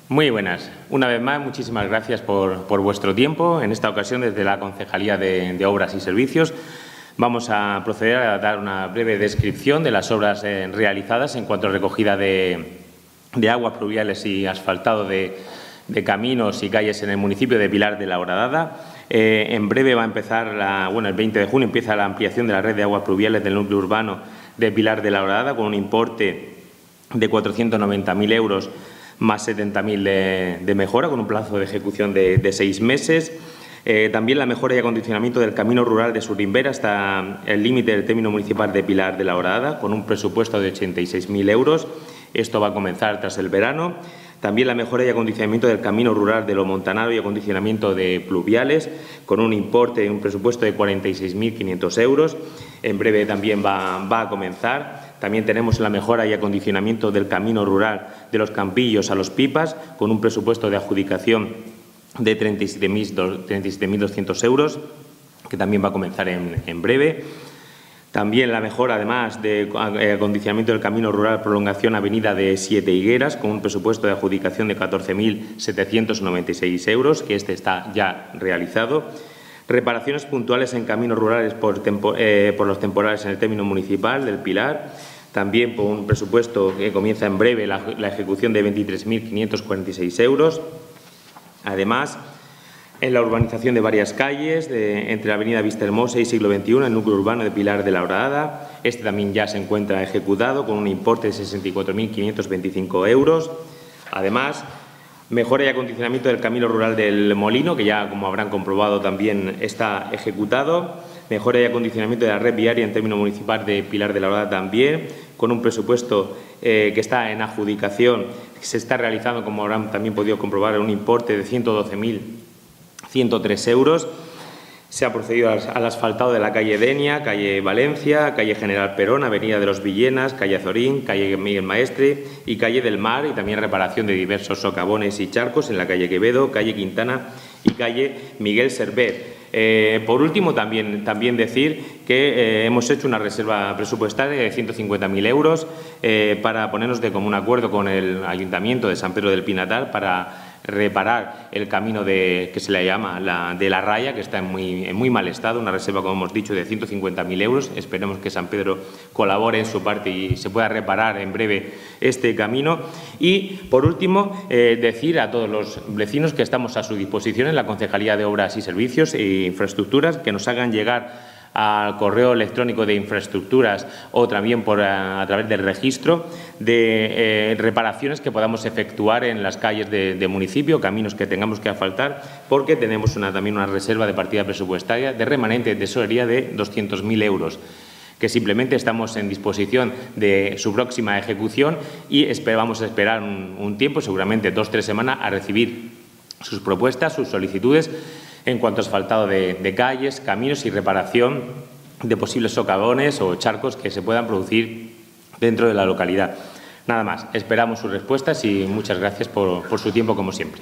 Muy buenas. Una vez más, muchísimas gracias por vuestro tiempo. En esta ocasión, desde la Concejalía de Obras y Servicios, vamos a proceder a dar una breve descripción de las obras realizadas en cuanto a recogida de aguas pluviales y asfaltado de caminos y calles en el municipio de Pilar de la Horadada. En breve va a empezar, el 20 de junio empieza la ampliación de la red de aguas pluviales del núcleo urbano de Pilar de la Horadada con un importe de 490.000 euros más 70.000 de mejora, con un plazo de ejecución de 6 meses. También la mejora y acondicionamiento del camino rural de Surimbera hasta el límite del término municipal de Pilar de la Horadada, con un presupuesto de 86.000 euros. Esto va a comenzar tras el verano. También la mejora y acondicionamiento del camino rural de Lo Montanaro y acondicionamiento de pluviales, con un importe y un presupuesto de 46.500 euros. En breve también va a comenzar. También tenemos la mejora y acondicionamiento del camino rural de Los Campillos a Los Pipas, con un presupuesto de adjudicación de 37.200 euros, que también va a comenzar en breve. También la mejora, además de acondicionamiento del camino rural prolongación avenida de Siete Higueras, con un presupuesto de adjudicación de 14.796 euros, que este está ya realizado. Reparaciones puntuales en caminos rurales por los temporales en el término municipal del Pilar, también por un presupuesto que comienza en breve la ejecución de 23.546 euros. Además, en la urbanización de varias calles, entre la avenida Vistahermosa y Siglo XXI, el núcleo urbano de Pilar de la Horadada. Este también ya se encuentra ejecutado con un importe de 64.525 euros. Además, mejora y acondicionamiento del camino rural del Molino, que ya, como habrán comprobado, también está ejecutado. Mejora y acondicionamiento de la red viaria en término municipal de Pilar de la Horadada también, con un presupuesto que está en adjudicación, que se está realizando, como habrán también podido comprobar, en un importe de 112.103 euros. Se ha procedido al asfaltado de la calle Denia, calle Valencia, calle General Perón, avenida de los Villenas, calle Azorín, calle Miguel Maestre y calle del Mar, y también reparación de diversos socavones y charcos en la calle Quevedo, calle Quintana y calle Miguel Servet. Por último, también decir que hemos hecho una reserva presupuestaria de 150.000 euros para ponernos de común acuerdo con el Ayuntamiento de San Pedro del Pinatar para reparar el camino que se le llama de la Raya, que está en muy mal estado, una reserva, como hemos dicho, de 150.000 euros. Esperemos que San Pedro colabore en su parte y se pueda reparar en breve este camino. Y, por último, decir a todos los vecinos que estamos a su disposición en la Concejalía de Obras y Servicios e Infraestructuras, que nos hagan llegar al correo electrónico de infraestructuras o también a través del registro de reparaciones que podamos efectuar en las calles de municipio, caminos que tengamos que asfaltar, porque tenemos también una reserva de partida presupuestaria de remanente de tesorería de 200.000 euros, que simplemente estamos en disposición de su próxima ejecución y vamos a esperar un tiempo, seguramente 2 o 3 semanas, a recibir sus propuestas, sus solicitudes en cuanto a asfaltado de calles, caminos y reparación de posibles socavones o charcos que se puedan producir dentro de la localidad. Nada más, esperamos sus respuestas y muchas gracias por su tiempo, como siempre.